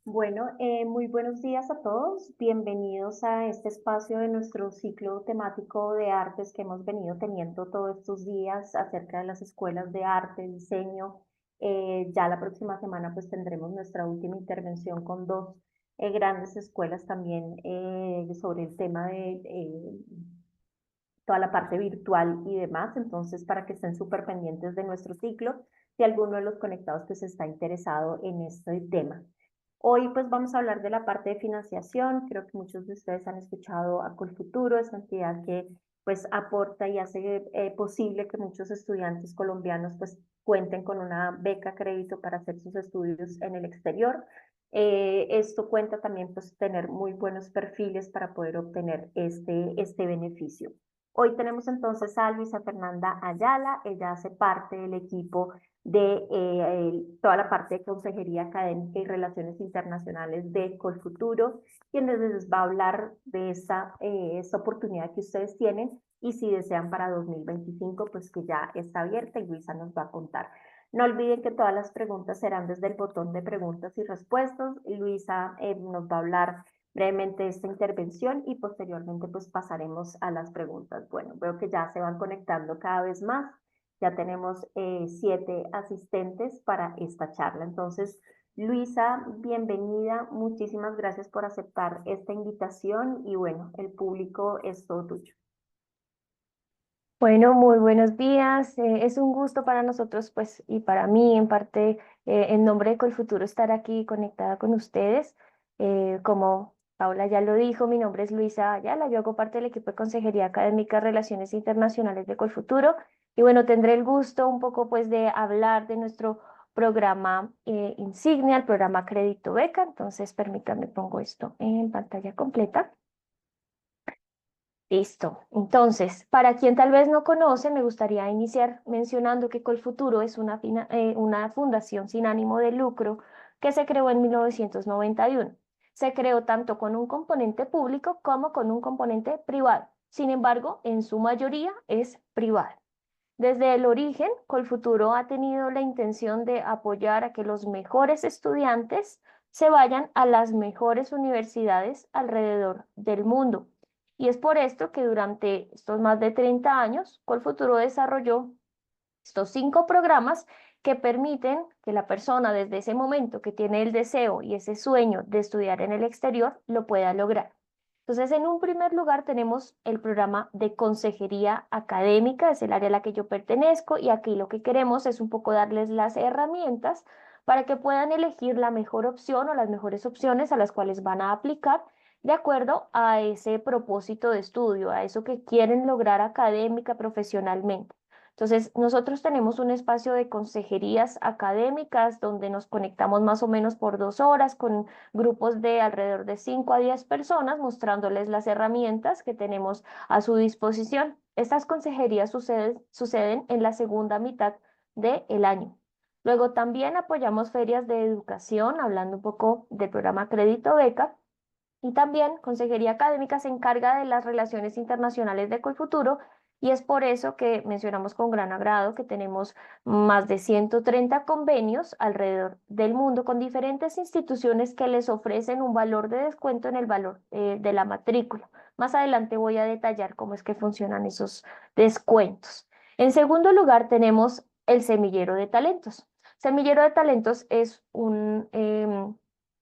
Bueno, muy buenos días a todos. Bienvenidos a este espacio de nuestro ciclo temático de artes que hemos venido teniendo todos estos días acerca de las escuelas de arte, diseño. Ya la próxima semana pues tendremos nuestra última intervención con dos grandes escuelas también sobre el tema de toda la parte virtual y demás. Entonces, para que estén súper pendientes de nuestro ciclo, si alguno de los conectados pues está interesado en este tema. Hoy pues vamos a hablar de la parte de financiación. Creo que muchos de ustedes han escuchado a Colfuturo, esta entidad que pues aporta y hace posible que muchos estudiantes colombianos pues cuenten con una beca crédito para hacer sus estudios en el exterior. Esto cuenta también pues tener muy buenos perfiles para poder obtener este beneficio. Hoy tenemos entonces a Luisa Fernanda Ayala. Ella hace parte del equipo de toda la parte de consejería académica y relaciones internacionales de Colfuturo, quien les va a hablar de esta oportunidad que ustedes tienen y si desean para 2025, pues que ya está abierta y Luisa nos va a contar. No olviden que todas las preguntas serán desde el botón de preguntas y respuestas. Luisa nos va a hablar brevemente de esta intervención y posteriormente pues pasaremos a las preguntas. Bueno, veo que ya se van conectando cada vez más. Ya tenemos 7 asistentes para esta charla. Entonces, Luisa, bienvenida. Muchísimas gracias por aceptar esta invitación y bueno, el público es todo tuyo. Bueno, muy buenos días. Es un gusto para nosotros, pues, y para mí, en parte, en nombre de Colfuturo, estar aquí conectada con ustedes. Como Paula ya lo dijo, mi nombre es Luisa Ayala, yo hago parte del equipo de Consejería Académica Relaciones Internacionales de Colfuturo. Y bueno, tendré el gusto un poco, pues, de hablar de nuestro programa insignia, el programa Crédito Beca. Entonces, permítanme, pongo esto en pantalla completa. Listo. Entonces, para quien tal vez no conoce, me gustaría iniciar mencionando que Colfuturo es una fundación sin ánimo de lucro que se creó en 1991. Se creó tanto con un componente público como con un componente privado. Sin embargo, en su mayoría es privado. Desde el origen, Colfuturo ha tenido la intención de apoyar a que los mejores estudiantes se vayan a las mejores universidades alrededor del mundo. Y es por esto que durante estos más de 30 años, Colfuturo desarrolló estos 5 programas que permiten que la persona desde ese momento que tiene el deseo y ese sueño de estudiar en el exterior lo pueda lograr. Entonces, en un primer lugar tenemos el programa de consejería académica, es el área a la que yo pertenezco y aquí lo que queremos es un poco darles las herramientas para que puedan elegir la mejor opción o las mejores opciones a las cuales van a aplicar de acuerdo a ese propósito de estudio, a eso que quieren lograr académica, profesionalmente. Entonces, nosotros tenemos un espacio de consejerías académicas donde nos conectamos más o menos por 2 horas con grupos de alrededor de 5 a 10 personas, mostrándoles las herramientas que tenemos a su disposición. Estas consejerías suceden en la segunda mitad del año. Luego también apoyamos ferias de educación, hablando un poco del programa Crédito Beca. Y también Consejería Académica se encarga de las relaciones internacionales de Colfuturo y es por eso que mencionamos con gran agrado que tenemos más de 130 convenios alrededor del mundo con diferentes instituciones que les ofrecen un valor de descuento en el valor de la matrícula. Más adelante voy a detallar cómo es que funcionan esos descuentos. En segundo lugar, tenemos el Semillero de Talentos. Semillero de Talentos es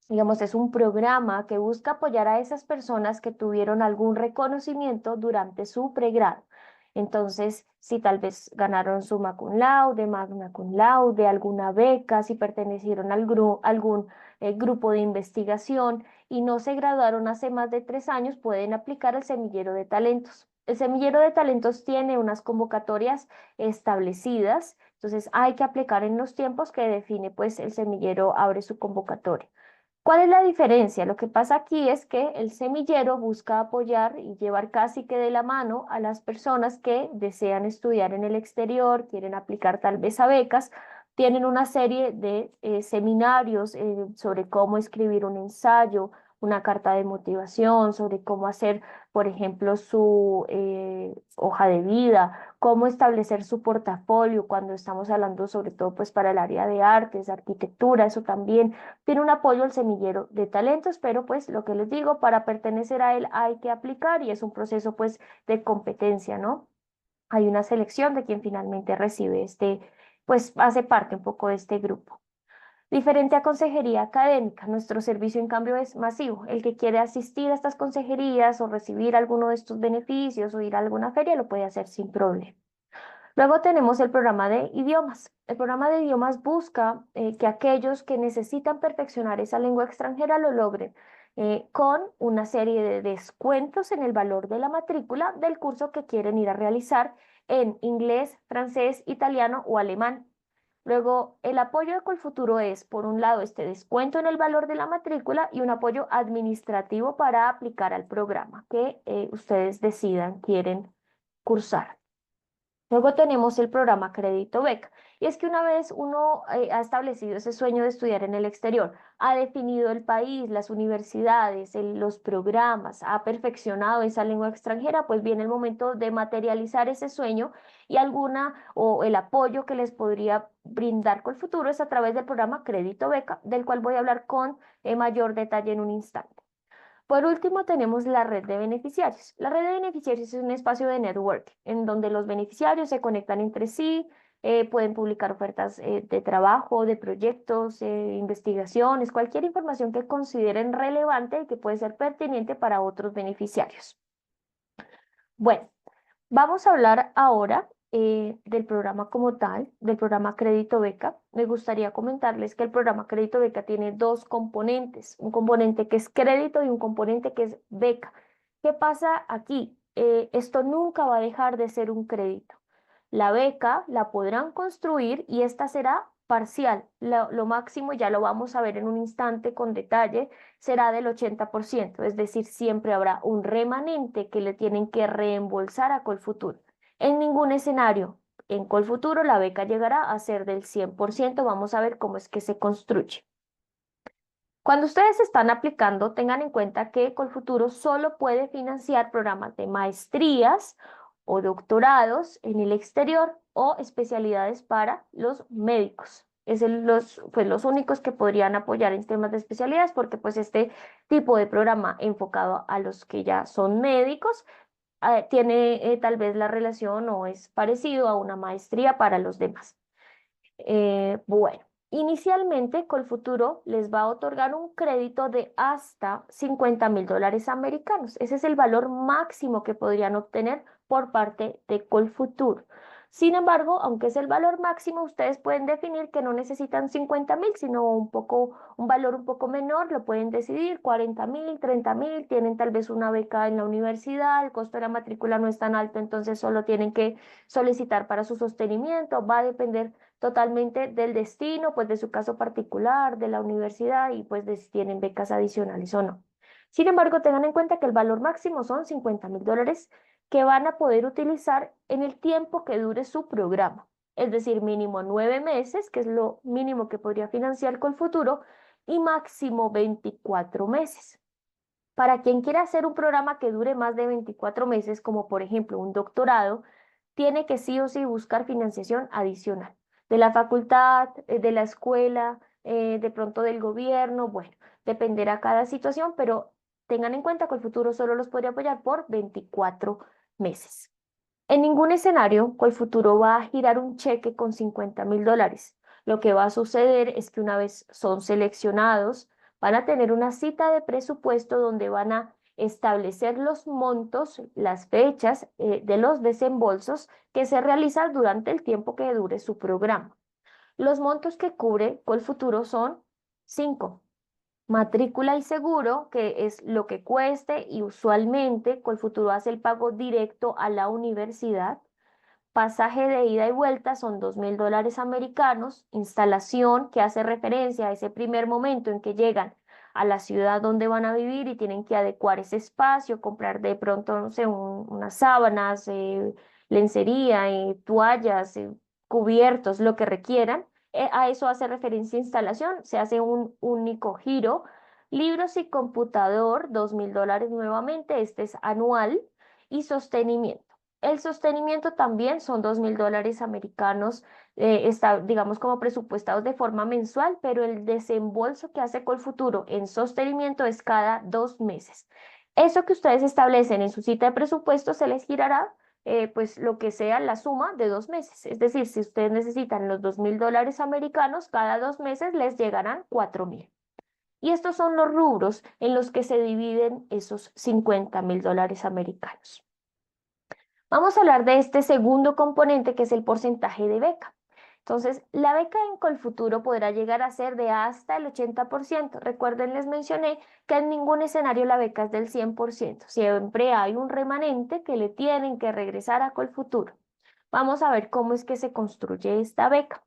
digamos, es un programa que busca apoyar a esas personas que tuvieron algún reconocimiento durante su pregrado. Entonces, si tal vez ganaron summa cum laude, magna cum laude, alguna beca, si pertenecieron a algún grupo de investigación y no se graduaron hace más de 3 años, pueden aplicar al semillero de talentos. El semillero de talentos tiene unas convocatorias establecidas, entonces hay que aplicar en los tiempos que define, pues el semillero abre su convocatoria. ¿Cuál es la diferencia? Lo que pasa aquí es que el semillero busca apoyar y llevar casi que de la mano a las personas que desean estudiar en el exterior, quieren aplicar tal vez a becas, tienen una serie de seminarios sobre cómo escribir un ensayo, una carta de motivación sobre cómo hacer, por ejemplo, su hoja de vida, cómo establecer su portafolio cuando estamos hablando sobre todo pues para el área de artes, arquitectura, eso también tiene un apoyo al semillero de talentos, pero pues lo que les digo, para pertenecer a él hay que aplicar y es un proceso pues de competencia, ¿no? Hay una selección de quien finalmente recibe pues hace parte un poco de este grupo. Diferente a consejería académica, nuestro servicio en cambio es masivo. El que quiere asistir a estas consejerías o recibir alguno de estos beneficios o ir a alguna feria lo puede hacer sin problema. Luego tenemos el programa de idiomas. El programa de idiomas busca que aquellos que necesitan perfeccionar esa lengua extranjera lo logren con una serie de descuentos en el valor de la matrícula del curso que quieren ir a realizar en inglés, francés, italiano o alemán. Luego, el apoyo de Colfuturo es, por un lado, este descuento en el valor de la matrícula y un apoyo administrativo para aplicar al programa que ustedes decidan, quieren cursar. Luego tenemos el programa Crédito Beca. Y es que una vez uno ha establecido ese sueño de estudiar en el exterior, ha definido el país, las universidades, los programas, ha perfeccionado esa lengua extranjera, pues viene el momento de materializar ese sueño y alguna o el apoyo que les podría brindar con el futuro es a través del programa Crédito Beca, del cual voy a hablar con mayor detalle en un instante. Por último, tenemos la red de beneficiarios. La red de beneficiarios es un espacio de network en donde los beneficiarios se conectan entre sí, pueden publicar ofertas de trabajo, de proyectos, investigaciones, cualquier información que consideren relevante y que puede ser pertinente para otros beneficiarios. Bueno, vamos a hablar ahora del programa como tal, del programa Crédito Beca. Me gustaría comentarles que el programa Crédito Beca tiene dos componentes, un componente que es crédito y un componente que es beca. ¿Qué pasa aquí? Esto nunca va a dejar de ser un crédito. La beca la podrán construir y esta será parcial. Lo máximo, ya lo vamos a ver en un instante con detalle, será del 80%, es decir, siempre habrá un remanente que le tienen que reembolsar a Colfuturo. En ningún escenario en Colfuturo la beca llegará a ser del 100%, vamos a ver cómo es que se construye. Cuando ustedes están aplicando, tengan en cuenta que Colfuturo solo puede financiar programas de maestrías o doctorados en el exterior o especialidades para los médicos. Pues los únicos que podrían apoyar en temas de especialidades porque pues este tipo de programa enfocado a los que ya son médicos tiene tal vez la relación o es parecido a una maestría para los demás. Bueno, inicialmente Colfuturo les va a otorgar un crédito de hasta $50.000 americanos. Ese es el valor máximo que podrían obtener por parte de Colfuturo. Sin embargo, aunque es el valor máximo, ustedes pueden definir que no necesitan 50.000, sino un valor un poco menor, lo pueden decidir, 40.000, 30.000, tienen tal vez una beca en la universidad, el costo de la matrícula no es tan alto, entonces solo tienen que solicitar para su sostenimiento, va a depender totalmente del destino, pues de su caso particular, de la universidad y pues de si tienen becas adicionales o no. Sin embargo, tengan en cuenta que el valor máximo son $50.000 que van a poder utilizar en el tiempo que dure su programa, es decir, mínimo 9 meses, que es lo mínimo que podría financiar Colfuturo, y máximo 24 meses. Para quien quiera hacer un programa que dure más de 24 meses, como por ejemplo un doctorado, tiene que sí o sí buscar financiación adicional de la facultad, de la escuela, de pronto del gobierno, bueno, dependerá cada situación, pero tengan en cuenta que el futuro solo los podría apoyar por 24 meses. En ningún escenario, Colfuturo va a girar un cheque con $50.000. Lo que va a suceder es que una vez son seleccionados, van a tener una cita de presupuesto donde van a establecer los montos, las fechas de los desembolsos que se realizan durante el tiempo que dure su programa. Los montos que cubre Colfuturo son 5. Matrícula y seguro, que es lo que cueste y usualmente Colfuturo hace el pago directo a la universidad. Pasaje de ida y vuelta son $2.000 americanos. Instalación que hace referencia a ese primer momento en que llegan a la ciudad donde van a vivir y tienen que adecuar ese espacio, comprar de pronto, no sé, unas sábanas, lencería, toallas, cubiertos, lo que requieran. A eso hace referencia instalación. Se hace un único giro Libros y computador, $2.000 nuevamente, este es anual, y sostenimiento. El sostenimiento también son $2.000 americanos, está, digamos, como presupuestados de forma mensual, pero el desembolso que hace Colfuturo en sostenimiento es cada 2 meses. Eso que ustedes establecen en su cita de presupuesto se les girará pues lo que sea la suma de 2 meses. Es decir, si ustedes necesitan los $2.000 americanos, cada 2 meses les llegarán 4.000. Y estos son los rubros en los que se dividen esos $50.000 americanos. Vamos a hablar de este segundo componente que es el porcentaje de beca. Entonces, la beca en Colfuturo podrá llegar a ser de hasta el 80%. Recuerden, les mencioné que en ningún escenario la beca es del 100%. Siempre hay un remanente que le tienen que regresar a Colfuturo. Vamos a ver cómo es que se construye esta beca.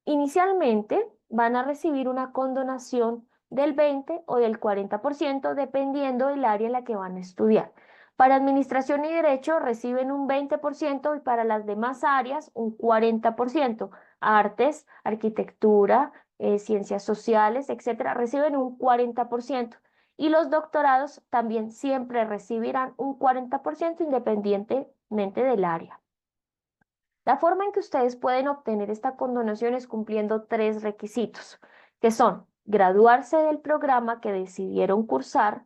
Inicialmente van a recibir una condonación del 20 o del 40% dependiendo del área en la que van a estudiar. Para administración y derecho reciben un 20% y para las demás áreas un 40%. Artes, arquitectura, ciencias sociales, etcétera, reciben un 40%. Y los doctorados también siempre recibirán un 40% independientemente del área. La forma en que ustedes pueden obtener esta condonación es cumpliendo 3 requisitos, que son graduarse del programa que decidieron cursar,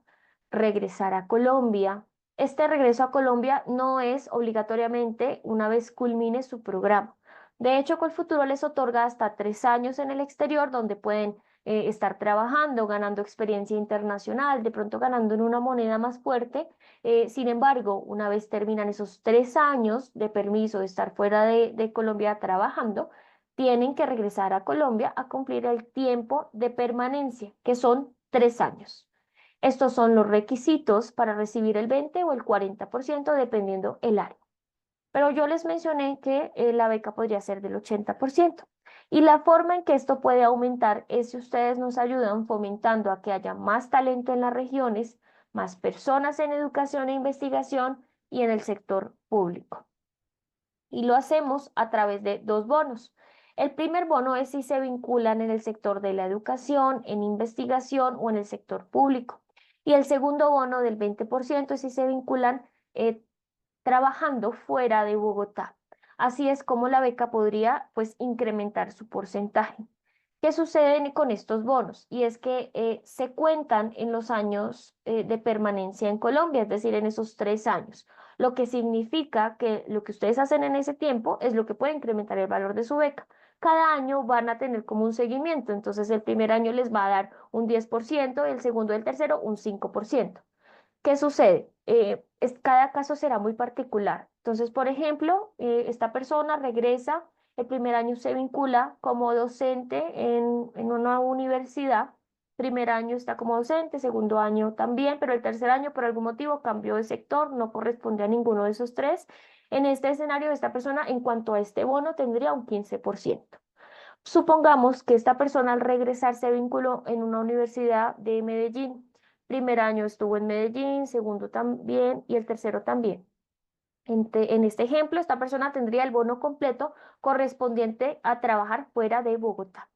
regresar a Colombia. Este regreso a Colombia no es obligatoriamente una vez culmine su programa. De hecho, Colfuturo les otorga hasta 3 años en el exterior donde pueden estar trabajando, ganando experiencia internacional, de pronto ganando en una moneda más fuerte. Sin embargo, una vez terminan esos 3 años de permiso de estar fuera de Colombia trabajando, tienen que regresar a Colombia a cumplir el tiempo de permanencia, que son 3 años. Estos son los requisitos para recibir el 20 o el 40%, dependiendo el área. Pero yo les mencioné que la beca podría ser del 80%. Y la forma en que esto puede aumentar es si ustedes nos ayudan fomentando a que haya más talento en las regiones, más personas en educación e investigación y en el sector público. Y lo hacemos a través de 2 bonos. El primer bono es si se vinculan en el sector de la educación, en investigación o en el sector público. Y el segundo bono del 20% es si se vinculan trabajando fuera de Bogotá. Así es como la beca podría pues incrementar su porcentaje. ¿Qué sucede con estos bonos? Y es que se cuentan en los años de permanencia en Colombia, es decir, en esos 3 años, lo que significa que lo que ustedes hacen en ese tiempo es lo que puede incrementar el valor de su beca. Cada año van a tener como un seguimiento, entonces el primer año les va a dar un 10%, el segundo y el tercero un 5%. ¿Qué sucede? Cada caso será muy particular. Entonces, por ejemplo, esta persona regresa, el primer año se vincula como docente en una universidad, primer año está como docente, segundo año también, pero el tercer año por algún motivo cambió de sector, no corresponde a ninguno de esos tres. En este escenario, esta persona, en cuanto a este bono, tendría un 15%. Supongamos que esta persona al regresar se vinculó en una universidad de Medellín. Primer año estuvo en Medellín, segundo también y el tercero también. En este ejemplo, esta persona tendría el bono completo correspondiente a trabajar fuera de Bogotá.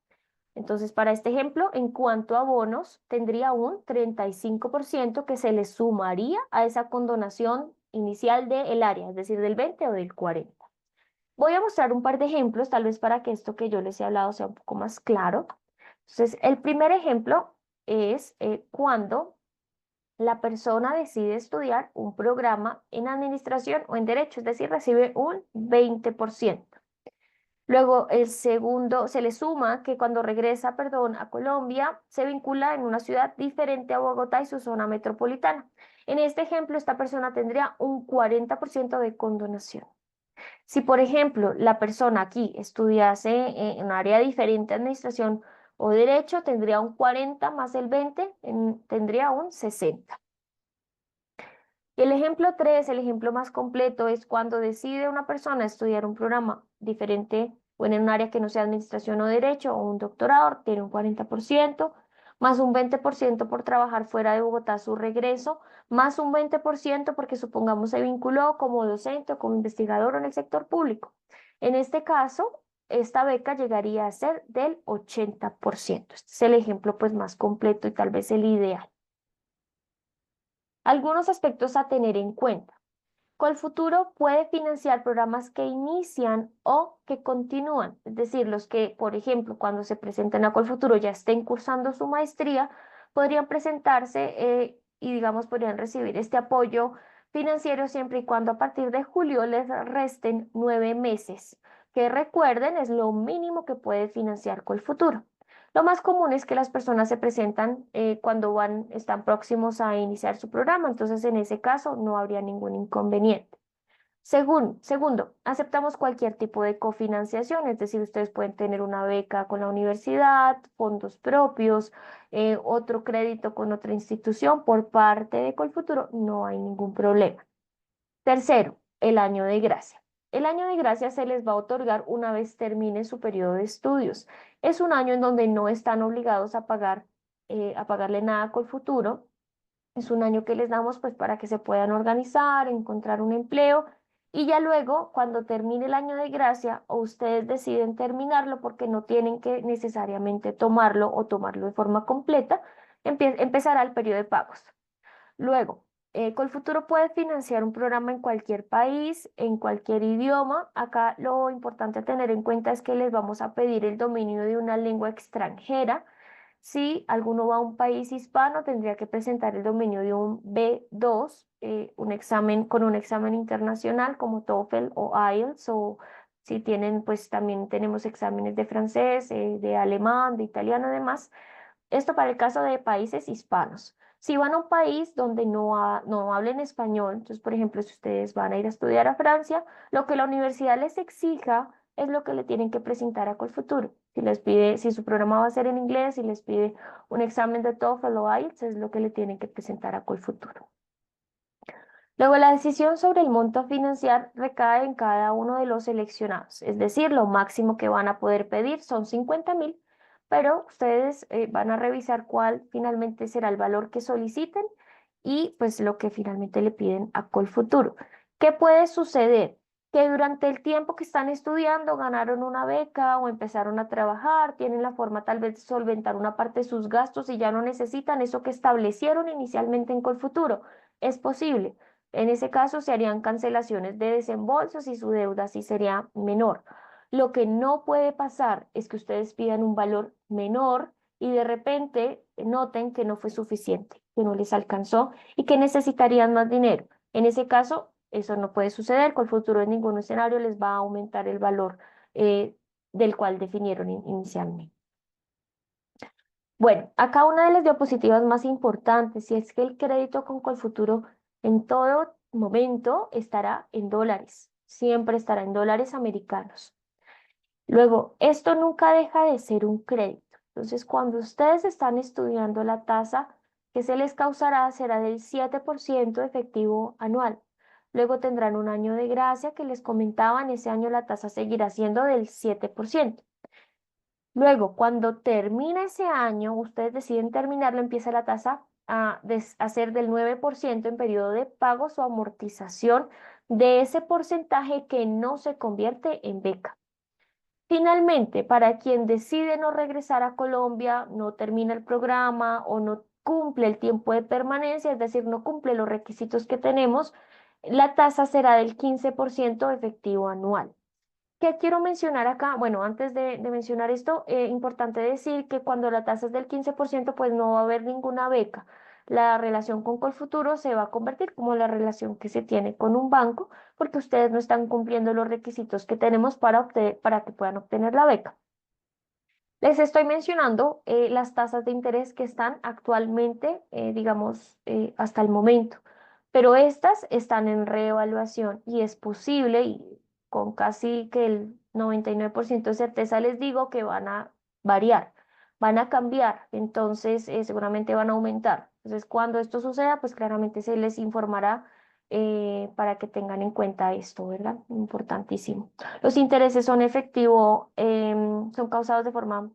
Entonces, para este ejemplo, en cuanto a bonos, tendría un 35% que se le sumaría a esa condonación inicial del área, es decir, del 20 o del 40. Voy a mostrar un par de ejemplos, tal vez para que esto que yo les he hablado sea un poco más claro. Entonces, el primer ejemplo es cuando la persona decide estudiar un programa en administración o en derecho, es decir, recibe un 20%. Luego, el segundo, se le suma que cuando regresa, perdón, a Colombia, se vincula en una ciudad diferente a Bogotá y su zona metropolitana. En este ejemplo, esta persona tendría un 40% de condonación. Si, por ejemplo, la persona aquí estudiase en un área diferente, administración o derecho, tendría un 40 más el 20, tendría un 60. Y el ejemplo 3, el ejemplo más completo, es cuando decide una persona estudiar un programa diferente o en un área que no sea administración o derecho o un doctorado, tiene un 40%, más un 20% por trabajar fuera de Bogotá a su regreso, más un 20% porque supongamos se vinculó como docente o como investigador en el sector público. En este caso, esta beca llegaría a ser del 80%. Este es el ejemplo pues más completo y tal vez el ideal. Algunos aspectos a tener en cuenta. Colfuturo puede financiar programas que inician o que continúan, es decir, los que, por ejemplo, cuando se presenten a Colfuturo ya estén cursando su maestría, podrían presentarse y, digamos, podrían recibir este apoyo financiero siempre y cuando a partir de julio les resten 9 meses, que recuerden es lo mínimo que puede financiar Colfuturo. Lo más común es que las personas se presentan cuando están próximos a iniciar su programa, entonces en ese caso no habría ningún inconveniente. Segundo, aceptamos cualquier tipo de cofinanciación, es decir, ustedes pueden tener una beca con la universidad, fondos propios, otro crédito con otra institución por parte de Colfuturo, no hay ningún problema. Tercero, el año de gracia. El año de gracia se les va a otorgar una vez termine su periodo de estudios. Es un año en donde no están obligados a pagarle nada a Colfuturo. Es un año que les damos pues para que se puedan organizar, encontrar un empleo y ya luego cuando termine el año de gracia o ustedes deciden terminarlo porque no tienen que necesariamente tomarlo o tomarlo de forma completa, empezará el periodo de pagos. Luego, Colfuturo puede financiar un programa en cualquier país, en cualquier idioma. Acá lo importante a tener en cuenta es que les vamos a pedir el dominio de una lengua extranjera. Si alguno va a un país hispano, tendría que presentar el dominio de un B2, un examen con un examen internacional como TOEFL o IELTS, o si tienen, pues también tenemos exámenes de francés, de alemán, de italiano, además. Esto para el caso de países hispanos. Si van a un país donde no hablen español, entonces, por ejemplo, si ustedes van a ir a estudiar a Francia, lo que la universidad les exija es lo que le tienen que presentar a Colfuturo. Si les pide, si su programa va a ser en inglés, si les pide un examen de TOEFL o IELTS, es lo que le tienen que presentar a Colfuturo. Luego, la decisión sobre el monto a financiar recae en cada uno de los seleccionados, es decir, lo máximo que van a poder pedir son 50.000, pero ustedes van a revisar cuál finalmente será el valor que soliciten y pues lo que finalmente le piden a Colfuturo. ¿Qué puede suceder? Que durante el tiempo que están estudiando ganaron una beca o empezaron a trabajar, tienen la forma tal vez de solventar una parte de sus gastos y ya no necesitan eso que establecieron inicialmente en Colfuturo. Es posible. En ese caso se harían cancelaciones de desembolsos y su deuda sí sería menor. Lo que no puede pasar es que ustedes pidan un valor menor y de repente noten que no fue suficiente, que no les alcanzó y que necesitarían más dinero. En ese caso, eso no puede suceder. Colfuturo en ningún escenario les va a aumentar el valor del cual definieron inicialmente. Bueno, acá una de las diapositivas más importantes y es que el crédito con Colfuturo en todo momento estará en dólares, siempre estará en dólares americanos. Luego, esto nunca deja de ser un crédito. Entonces, cuando ustedes están estudiando, la tasa que se les causará será del 7% efectivo anual. Luego tendrán un año de gracia que les comentaba, en ese año la tasa seguirá siendo del 7%. Luego, cuando termina ese año, ustedes deciden terminarlo, empieza la tasa a ser del 9% en periodo de pagos o amortización de ese porcentaje que no se convierte en beca. Finalmente, para quien decide no regresar a Colombia, no termina el programa o no cumple el tiempo de permanencia, es decir, no cumple los requisitos que tenemos, la tasa será del 15% efectivo anual. ¿Qué quiero mencionar acá? Bueno, antes de mencionar esto, importante decir que cuando la tasa es del 15%, pues no va a haber ninguna beca. La relación con Colfuturo se va a convertir como la relación que se tiene con un banco, porque ustedes no están cumpliendo los requisitos que tenemos para que puedan obtener la beca. Les estoy mencionando las tasas de interés que están actualmente, digamos, hasta el momento, pero estas están en reevaluación y es posible, y con casi que el 99% de certeza les digo que van a variar, van a cambiar, entonces seguramente van a aumentar. Entonces, cuando esto suceda, pues claramente se les informará para que tengan en cuenta esto, ¿verdad? Importantísimo. Los intereses son efectivo, son causados de forma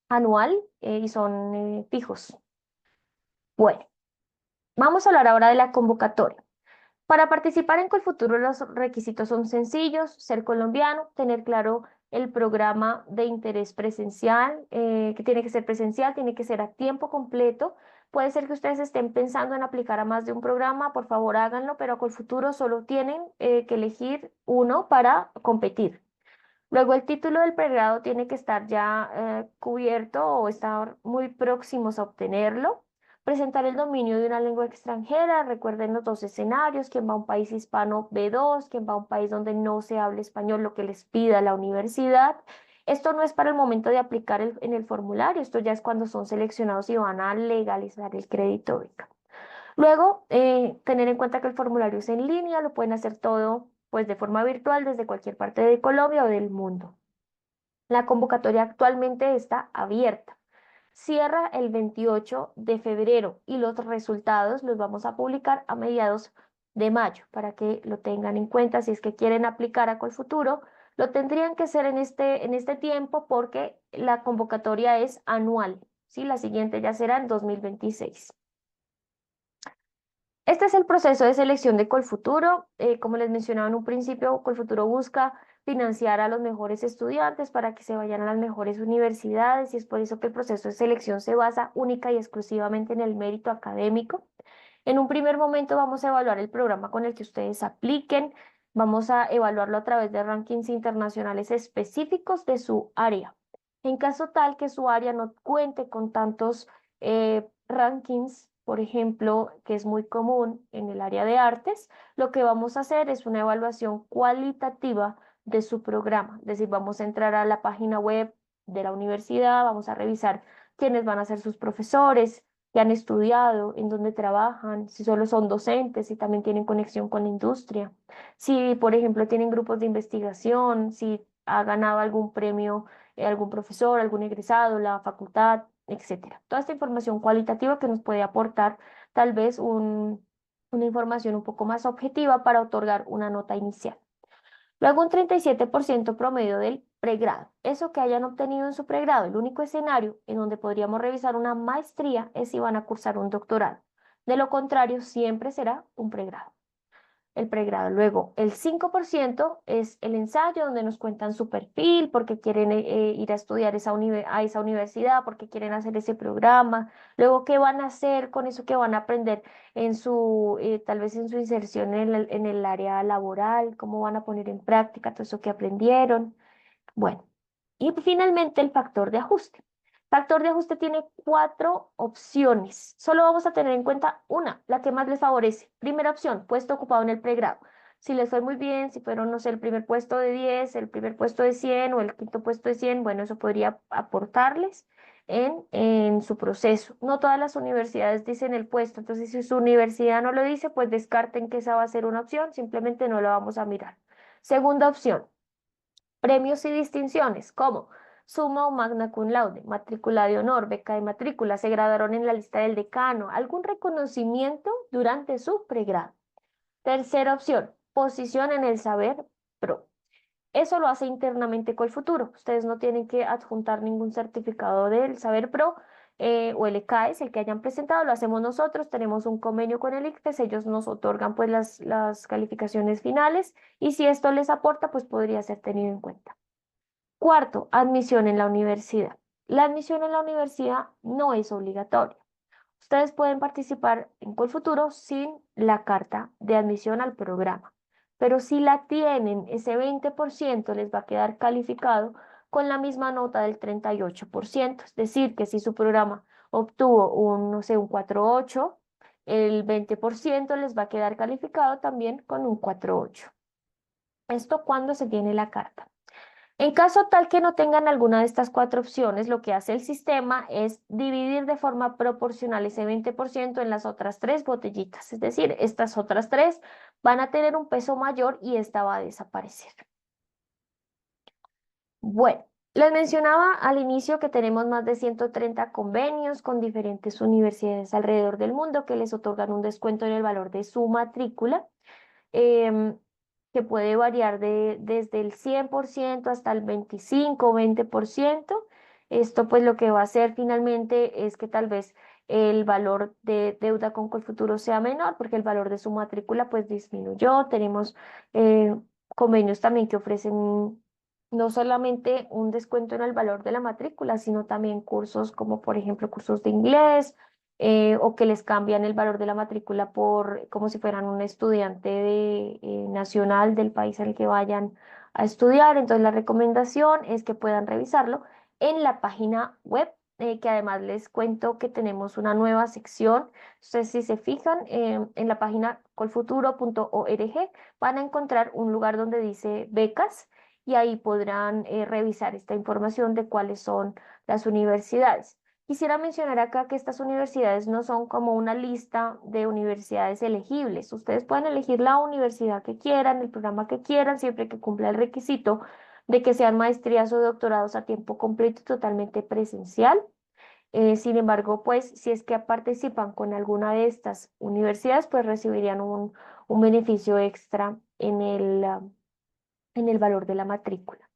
anual y son fijos. Bueno, vamos a hablar ahora de la convocatoria. Para participar en Colfuturo los requisitos son sencillos: ser colombiano, tener claro el programa de interés presencial, que tiene que ser presencial, tiene que ser a tiempo completo. Puede ser que ustedes estén pensando en aplicar a más de un programa, por favor háganlo, pero con el futuro solo tienen que elegir uno para competir. Luego el título del pregrado tiene que estar ya cubierto o estar muy próximos a obtenerlo. Presentar el dominio de una lengua extranjera. Recuerden los dos escenarios: quien va a un país hispano B2, quien va a un país donde no se hable español, lo que les pida la universidad. Esto no es para el momento de aplicar en el formulario, esto ya es cuando son seleccionados y van a legalizar el crédito beca. Luego, tener en cuenta que el formulario es en línea, lo pueden hacer todo pues de forma virtual desde cualquier parte de Colombia o del mundo. La convocatoria actualmente está abierta. Cierra el 28 de febrero y los resultados los vamos a publicar a mediados de mayo para que lo tengan en cuenta. Si es que quieren aplicar a Colfuturo, lo tendrían que hacer en este tiempo porque la convocatoria es anual, ¿sí? La siguiente ya será en 2026. Este es el proceso de selección de Colfuturo. Como les mencionaba en un principio, Colfuturo busca financiar a los mejores estudiantes para que se vayan a las mejores universidades, y es por eso que el proceso de selección se basa única y exclusivamente en el mérito académico. En un primer momento vamos a evaluar el programa con el que ustedes apliquen, vamos a evaluarlo a través de rankings internacionales específicos de su área. En caso tal que su área no cuente con tantos rankings, por ejemplo, que es muy común en el área de artes, lo que vamos a hacer es una evaluación cualitativa de su programa. Es decir, vamos a entrar a la página web de la universidad, vamos a revisar quiénes van a ser sus profesores, que han estudiado, en dónde trabajan, si solo son docentes, si también tienen conexión con la industria, si, por ejemplo, tienen grupos de investigación, si ha ganado algún premio, algún profesor, algún egresado, la facultad, etcétera. Toda esta información cualitativa que nos puede aportar tal vez una información un poco más objetiva para otorgar una nota inicial. Luego un 37% promedio del pregrado. Eso que hayan obtenido en su pregrado. El único escenario en donde podríamos revisar una maestría es si van a cursar un doctorado. De lo contrario, siempre será un pregrado. El pregrado. Luego, el 5% es el ensayo, donde nos cuentan su perfil, porque quieren ir a estudiar a esa universidad, porque quieren hacer ese programa. Luego, ¿qué van a hacer con eso que van a aprender en tal vez en su inserción en el área laboral? ¿Cómo van a poner en práctica todo eso que aprendieron? Bueno, y finalmente el factor de ajuste. Factor de ajuste tiene 4 opciones. Solo vamos a tener en cuenta una, la que más les favorece. Primera opción, puesto ocupado en el pregrado. Si les fue muy bien, si fueron, no sé, el primer puesto de 10, el primer puesto de 100 o el quinto puesto de 100, bueno, eso podría aportarles en su proceso. No todas las universidades dicen el puesto, entonces si su universidad no lo dice, pues descarten que esa va a ser una opción, simplemente no la vamos a mirar. Segunda opción, premios y distinciones, como summa o magna cum laude, matrícula de honor, beca de matrícula, se graduaron en la lista del decano, algún reconocimiento durante su pregrado. Tercera opción, posición en el saber pro. Eso lo hace internamente Colfuturo. Ustedes no tienen que adjuntar ningún certificado del Saber Pro o el ECAES, el que hayan presentado, lo hacemos nosotros. Tenemos un convenio con el ICFES, ellos nos otorgan pues las calificaciones finales, y si esto les aporta, pues podría ser tenido en cuenta. Cuarto, admisión en la universidad. La admisión en la universidad no es obligatoria. Ustedes pueden participar en Colfuturo sin la carta de admisión al programa, pero si la tienen, ese 20% les va a quedar calificado con la misma nota del 38%. Es decir, que si su programa obtuvo no sé, un 4.8, el 20% les va a quedar calificado también con un 4.8. Esto cuando se tiene la carta. En caso tal que no tengan alguna de estas 4 opciones, lo que hace el sistema es dividir de forma proporcional ese 20% en las otras 3 botellitas. Es decir, estas otras 3 van a tener un peso mayor y esta va a desaparecer. Bueno, les mencionaba al inicio que tenemos más de 130 convenios con diferentes universidades alrededor del mundo que les otorgan un descuento en el valor de su matrícula. em, que puede variar desde el 100% hasta el 25 o 20%. Esto pues lo que va a hacer finalmente es que tal vez el valor de deuda con Colfuturo sea menor porque el valor de su matrícula pues disminuyó. Tenemos convenios también que ofrecen no solamente un descuento en el valor de la matrícula, sino también cursos como por ejemplo cursos de inglés, o que les cambian el valor de la matrícula por como si fueran un estudiante nacional del país al que vayan a estudiar. Entonces la recomendación es que puedan revisarlo en la página web, que además les cuento que tenemos una nueva sección. Entonces, si se fijan en la página colfuturo.org, van a encontrar un lugar donde dice becas, y ahí podrán revisar esta información de cuáles son las universidades. Quisiera mencionar acá que estas universidades no son como una lista de universidades elegibles. Ustedes pueden elegir la universidad que quieran, el programa que quieran, siempre que cumpla el requisito de que sean maestrías o doctorados a tiempo completo y totalmente presencial. Sin embargo, pues si es que participan con alguna de estas universidades, pues recibirían un beneficio extra en el valor de la matrícula.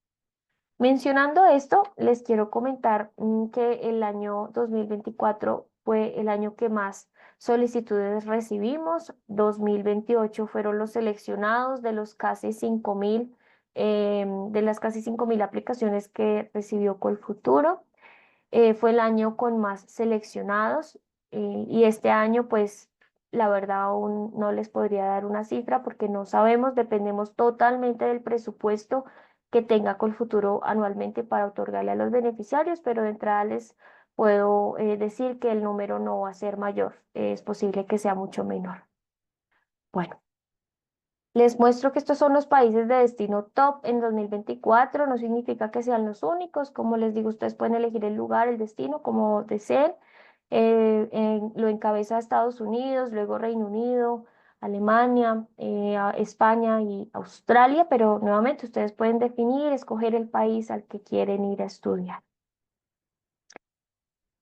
Mencionando esto, les quiero comentar que el año 2024 fue el año que más solicitudes recibimos. 2028 fueron los seleccionados de los casi 5.000, de las casi 5.000 aplicaciones que recibió Colfuturo. Fue el año con más seleccionados, y este año pues la verdad aún no les podría dar una cifra porque no sabemos, dependemos totalmente del presupuesto que tenga Colfuturo anualmente para otorgarle a los beneficiarios, pero de entrada les puedo decir que el número no va a ser mayor, es posible que sea mucho menor. Bueno. Les muestro que estos son los países de destino top en 2024. No significa que sean los únicos. Como les digo, ustedes pueden elegir el lugar, el destino, como deseen. Lo encabeza Estados Unidos, luego Reino Unido, Alemania, España y Australia, pero nuevamente ustedes pueden definir, escoger el país al que quieren ir a estudiar.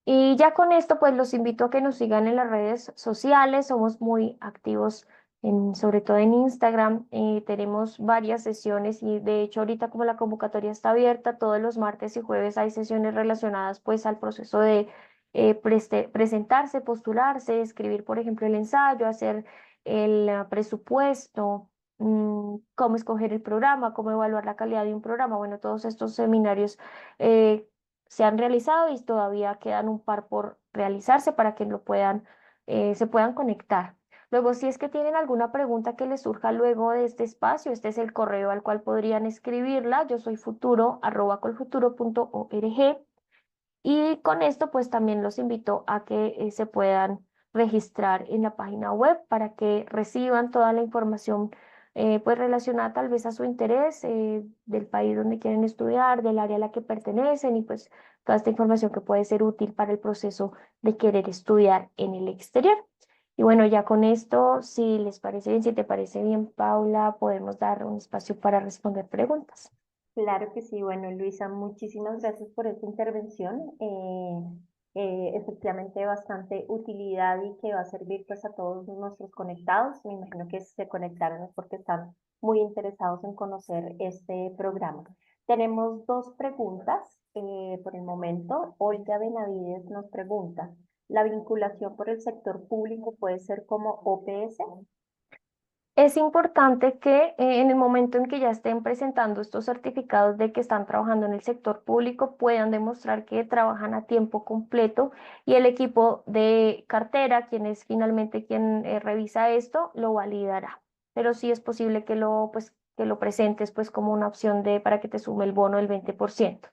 Y ya con esto, pues los invito a que nos sigan en las redes sociales. Somos muy activos, sobre todo en Instagram. Tenemos varias sesiones y de hecho ahorita como la convocatoria está abierta, todos los martes y jueves hay sesiones relacionadas pues al proceso de presentarse, postularse, escribir, por ejemplo, el ensayo, hacer el presupuesto, cómo escoger el programa, cómo evaluar la calidad de un programa. Bueno, todos estos seminarios eh, se han realizado y todavía quedan un par por realizarse para que se puedan conectar. Luego, si es que tienen alguna pregunta que les surja luego de este espacio, este es el correo al cual podrían escribirla. Yo soy futuro@colfuturo.org, y con esto pues también los invito a que se puedan registrar en la página web para que reciban toda la información pues relacionada tal vez a su interés, del país donde quieren estudiar, del área a la que pertenecen, y pues toda esta información que puede ser útil para el proceso de querer estudiar en el exterior. Y bueno, ya con esto, si les parece bien, si te parece bien, Paula, podemos dar un espacio para responder preguntas. Claro que sí. Bueno, Luisa, muchísimas gracias por esta intervención. Efectivamente, bastante utilidad y que va a servir pues a todos nuestros conectados. Me imagino que se conectaron es porque están muy interesados en conocer este programa. Tenemos dos preguntas por el momento. Olga Benavides nos pregunta, ¿la vinculación por el sector público puede ser como OPS? Es importante que en el momento en que ya estén presentando estos certificados de que están trabajando en el sector público, puedan demostrar que trabajan a tiempo completo, y el equipo de cartera, quien es finalmente quien revisa esto, lo validará. Pero sí es posible que lo presentes pues como una opción para que te sume el bono del 20%.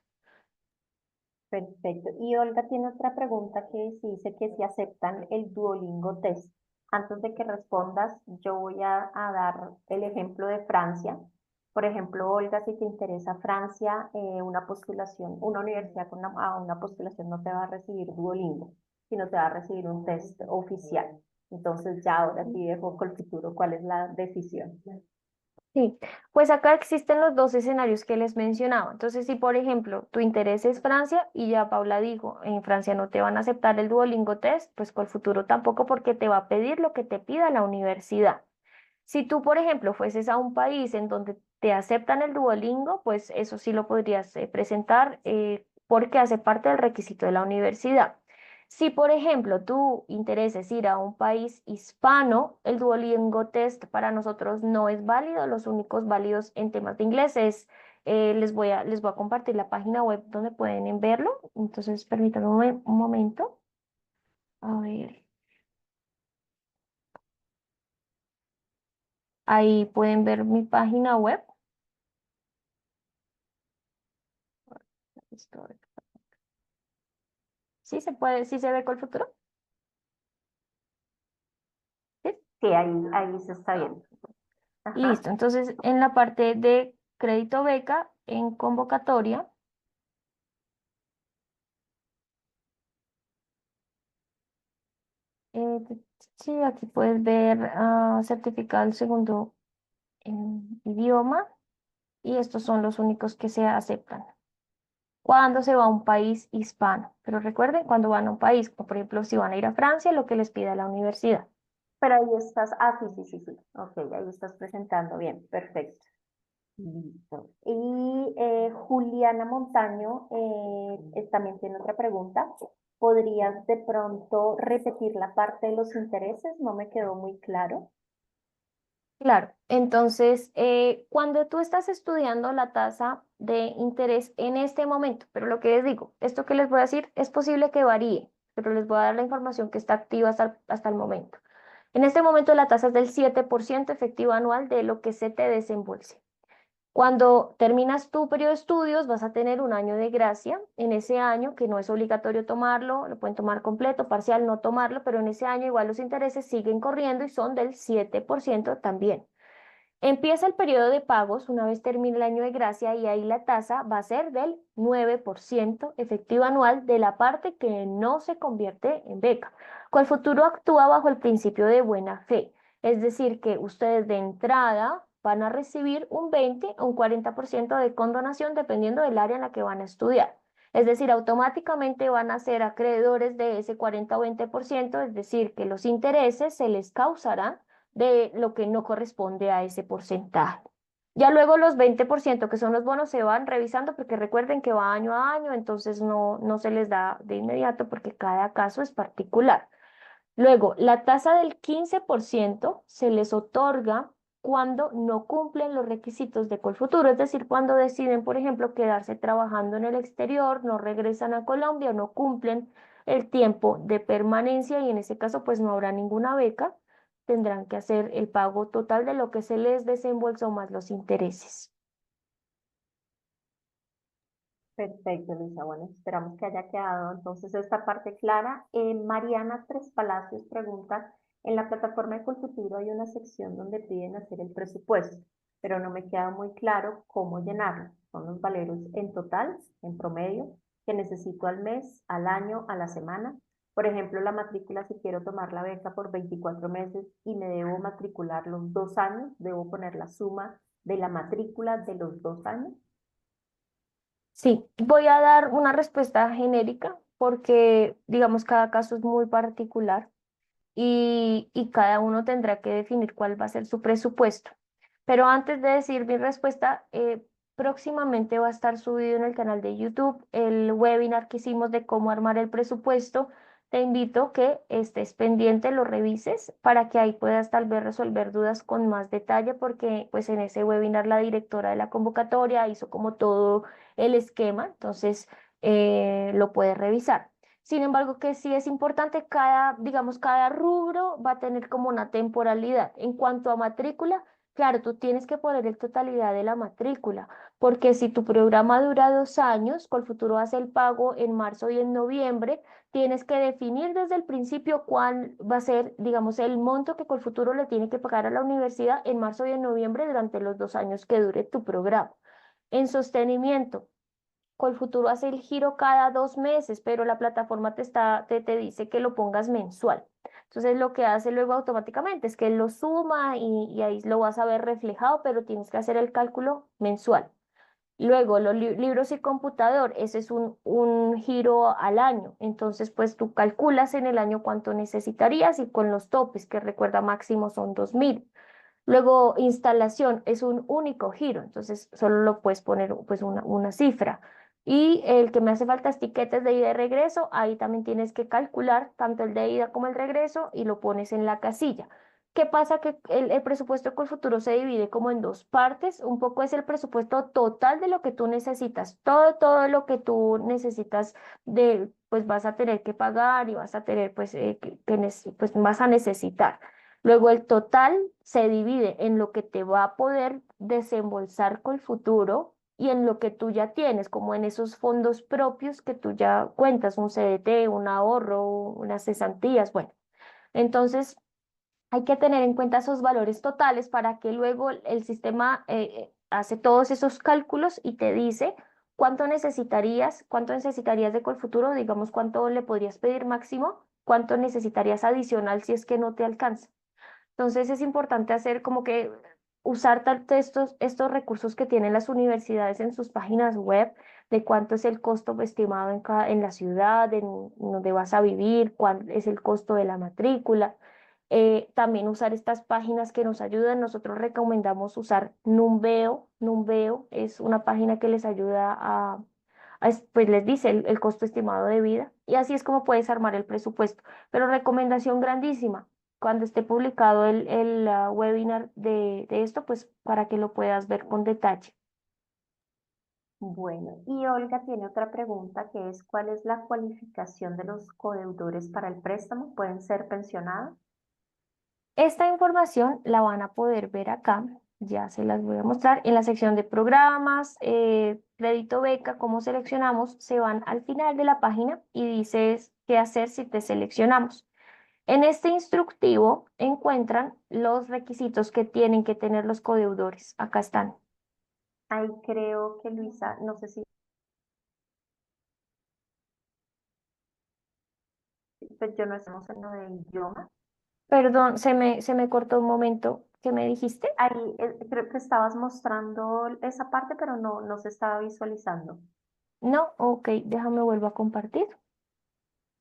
Perfecto. Y Olga tiene otra pregunta que dice que si aceptan el Duolingo test. Antes de que respondas, yo voy a dar el ejemplo de Francia. Por ejemplo, Olga, si te interesa Francia, una postulación, una universidad con una postulación no te va a recibir Duolingo, sino te va a recibir un test oficial. Entonces ya ahora sí dejo con el futuro cuál es la decisión. Sí, pues acá existen los dos escenarios que les mencionaba. Entonces, si por ejemplo tu interés es Francia y ya Paula dijo, en Francia no te van a aceptar el Duolingo test, pues con el futuro tampoco, porque te va a pedir lo que te pida la universidad. Si tú, por ejemplo, fueses a un país en donde te aceptan el Duolingo, pues eso sí lo podrías presentar, porque hace parte del requisito de la universidad. Si, por ejemplo, tu interés es ir a un país hispano, el Duolingo Test para nosotros no es válido. Los únicos válidos en temas de inglés es les voy a compartir la página web donde pueden verlo. Entonces, permítanme un momento. A ver, ahí pueden ver mi página web. Esto- ¿Sí se puede, sí se ve con el futuro? ¿Sí? Sí, ahí se está viendo. Ajá. Listo. Entonces, en la parte de crédito beca, en convocatoria, eh, sí, aquí puedes ver certificado del segundo idioma y estos son los únicos que se aceptan cuando se va a un país hispano. Pero recuerden, cuando van a un país, como por ejemplo, si van a ir a Francia, lo que les pida la universidad. Pero ahí estás, sí, sí, sí, sí. Ok, ahí estás presentando bien, perfecto. Listo. Y Juliana Montaño también tiene otra pregunta. ¿Podrías de pronto repetir la parte de los intereses? No me quedó muy claro. Claro, entonces, cuando tú estás estudiando la tasa de interés en este momento, pero lo que les digo, esto que les voy a decir es posible que varíe, pero les voy a dar la información que está activa hasta el momento. En este momento la tasa es del 7% efectivo anual de lo que se te desembolse. Cuando terminas tu periodo de estudios, vas a tener un año de gracia. En ese año, que no es obligatorio tomarlo, lo pueden tomar completo, parcial, no tomarlo, pero en ese año igual los intereses siguen corriendo y son del 7% también. Empieza el periodo de pagos una vez termine el año de gracia y ahí la tasa va a ser del 9% efectivo anual de la parte que no se convierte en beca. Colfuturo actúa bajo el principio de buena fe, es decir, que ustedes de entrada van a recibir un 20 o un 40% de condonación dependiendo del área en la que van a estudiar. Es decir, automáticamente van a ser acreedores de ese 40 o 20%, es decir, que los intereses se les causarán de lo que no corresponde a ese porcentaje. Ya luego los 20% que son los bonos se van revisando porque recuerden que va año a año, entonces no se les da de inmediato porque cada caso es particular. Luego, la tasa del 15% se les otorga cuando no cumplen los requisitos de Colfuturo, es decir, cuando deciden, por ejemplo, quedarse trabajando en el exterior, no regresan a Colombia, no cumplen el tiempo de permanencia y en ese caso pues no habrá ninguna beca, tendrán que hacer el pago total de lo que se les desembolsó más los intereses. Perfecto, Luisa. Bueno, esperamos que haya quedado entonces esta parte clara. Mariana Tres Palacios pregunta, en la plataforma de Colfuturo hay una sección donde piden hacer el presupuesto, pero no me queda muy claro cómo llenarlo. Son los valeros en total, en promedio, que necesito al mes, al año, a la semana. Por ejemplo, la matrícula, si quiero tomar la beca por 24 meses y me debo matricular los 2 años, debo poner la suma de la matrícula de los 2 años. Sí, voy a dar una respuesta genérica porque, digamos, cada caso es muy particular. Y cada uno tendrá que definir cuál va a ser su presupuesto. Pero antes de decir mi respuesta, próximamente va a estar subido en el canal de YouTube el webinar que hicimos de cómo armar el presupuesto. Te invito que estés pendiente, lo revises para que ahí puedas tal vez resolver dudas con más detalle, porque pues en ese webinar la directora de la convocatoria hizo como todo el esquema, entonces lo puedes revisar. Sin embargo, que sí es importante, digamos, cada rubro va a tener como una temporalidad. En cuanto a matrícula, claro, tú tienes que poner en totalidad de la matrícula, porque si tu programa dura 2 años, Colfuturo hace el pago en marzo y en noviembre, tienes que definir desde el principio cuál va a ser, digamos, el monto que Colfuturo le tiene que pagar a la universidad en marzo y en noviembre durante los 2 años que dure tu programa. En sostenimiento. Colfuturo hace el giro cada 2 meses, pero la plataforma te dice que lo pongas mensual. Entonces lo que hace luego automáticamente es que lo suma y ahí lo vas a ver reflejado, pero tienes que hacer el cálculo mensual. Luego, los libros y computador, ese es un giro al año. Entonces, pues tú calculas en el año cuánto necesitarías y con los topes, que recuerda máximo son 2.000. Luego, instalación es un único giro, entonces solo lo puedes poner pues una cifra. Y el que me hace falta es tiquetes de ida y regreso, ahí también tienes que calcular tanto el de ida como el regreso y lo pones en la casilla. ¿Qué pasa? Que el presupuesto de Colfuturo se divide como en dos partes. Un poco es el presupuesto total de lo que tú necesitas. Todo lo que tú necesitas pues vas a tener que pagar y vas a tener, pues, pues vas a necesitar. Luego el total se divide en lo que te va a poder desembolsar Colfuturo y en lo que tú ya tienes, como en esos fondos propios que tú ya cuentas, un CDT, un ahorro, unas cesantías, bueno. Entonces, hay que tener en cuenta esos valores totales para que luego el sistema hace todos esos cálculos y te dice cuánto necesitarías de Colfuturo, digamos, cuánto le podrías pedir máximo, cuánto necesitarías adicional si es que no te alcanza. Entonces es importante hacer como que usar estos recursos que tienen las universidades en sus páginas web, de cuánto es el costo estimado en la ciudad, en donde vas a vivir, cuál es el costo de la matrícula. También usar estas páginas que nos ayudan. Nosotros recomendamos usar Numbeo. Numbeo es una página que les ayuda pues les dice el costo estimado de vida. Y así es como puedes armar el presupuesto. Pero recomendación grandísima cuando esté publicado el webinar de esto, pues para que lo puedas ver con detalle. Bueno, y Olga tiene otra pregunta que es, ¿cuál es la cualificación de los codeudores para el préstamo? ¿Pueden ser pensionados? Esta información la van a poder ver acá, ya se las voy a mostrar en la sección de programas, crédito beca, cómo seleccionamos, se van al final de la página y dices qué hacer si te seleccionamos. En este instructivo encuentran los requisitos que tienen que tener los codeudores. Acá están. Ahí creo que Luisa, no sé si, pues yo no estamos en lo de idioma. Perdón, se me cortó un momento. ¿Qué me dijiste? Ahí creo que estabas mostrando esa parte, pero no se estaba visualizando. No, ok, déjame vuelvo a compartir.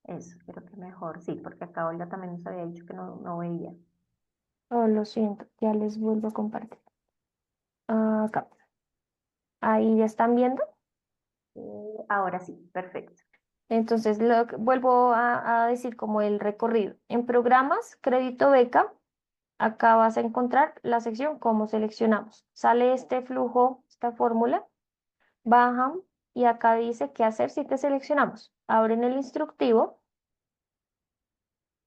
Eso, creo que mejor, sí, porque acá Olga también nos había dicho que no veía. Oh, lo siento, ya les vuelvo a compartir. Acá, ahí ya están viendo. Ahora sí, perfecto. Entonces, vuelvo a decir como el recorrido. En programas, crédito beca, acá vas a encontrar la sección cómo seleccionamos. Sale este flujo, esta fórmula, bajan y acá dice qué hacer si te seleccionamos. Abren el instructivo.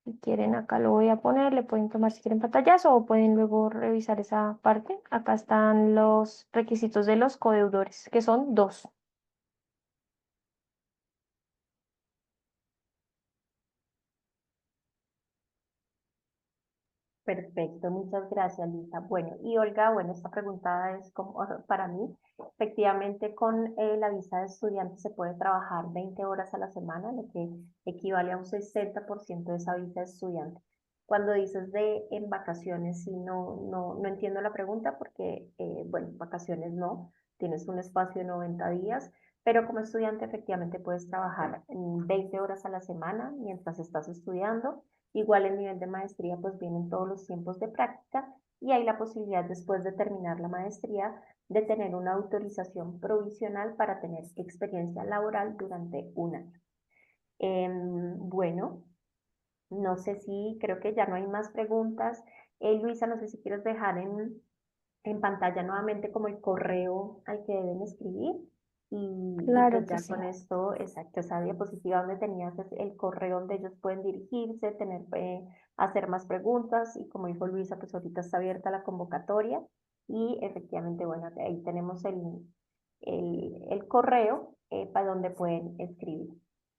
Si quieren, acá lo voy a poner, le pueden tomar si quieren pantallazo o pueden luego revisar esa parte. Acá están los requisitos de los codeudores, que son dos. Perfecto, muchas gracias, Lisa. Bueno, y Olga, bueno, esta pregunta es como para mí. Efectivamente, con la visa de estudiante se puede trabajar 20 horas a la semana, lo que equivale a un 60% de esa visa de estudiante. Cuando dices de en vacaciones, sí, no entiendo la pregunta porque, bueno, vacaciones no, tienes un espacio de 90 días, pero como estudiante efectivamente puedes trabajar 20 horas a la semana mientras estás estudiando. Igual el nivel de maestría, pues vienen todos los tiempos de práctica y hay la posibilidad después de terminar la maestría de tener una autorización provisional para tener experiencia laboral durante un año. Bueno, no sé si, creo que ya no hay más preguntas. Luisa, no sé si quieres dejar en pantalla nuevamente como el correo al que deben escribir y Claro pues que ya sí. con esto, exacto, esa diapositiva donde tenías el correo donde ellos pueden dirigirse, hacer más preguntas y como dijo Luisa, pues ahorita está abierta la convocatoria y efectivamente, bueno, ahí tenemos el correo para donde pueden escribir.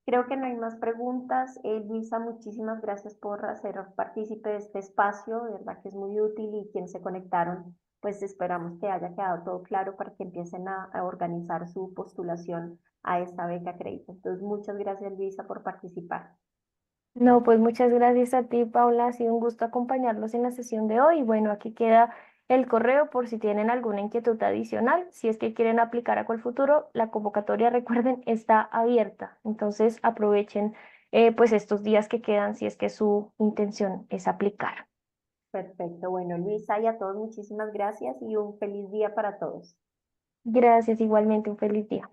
Creo que no hay más preguntas. Luisa, muchísimas gracias por hacer partícipe de este espacio, de verdad que es muy útil y quienes se conectaron, pues esperamos que haya quedado todo claro para que empiecen a organizar su postulación a esta beca crédito. Entonces, muchas gracias, Luisa, por participar. No, pues muchas gracias a ti, Paula. Ha sido un gusto acompañarlos en la sesión de hoy. Bueno, aquí queda el correo por si tienen alguna inquietud adicional. Si es que quieren aplicar a Colfuturo, la convocatoria, recuerden, está abierta. Entonces aprovechen pues estos días que quedan si es que su intención es aplicar. Perfecto. Bueno, Luisa y a todos, muchísimas gracias y un feliz día para todos. Gracias, igualmente, un feliz día.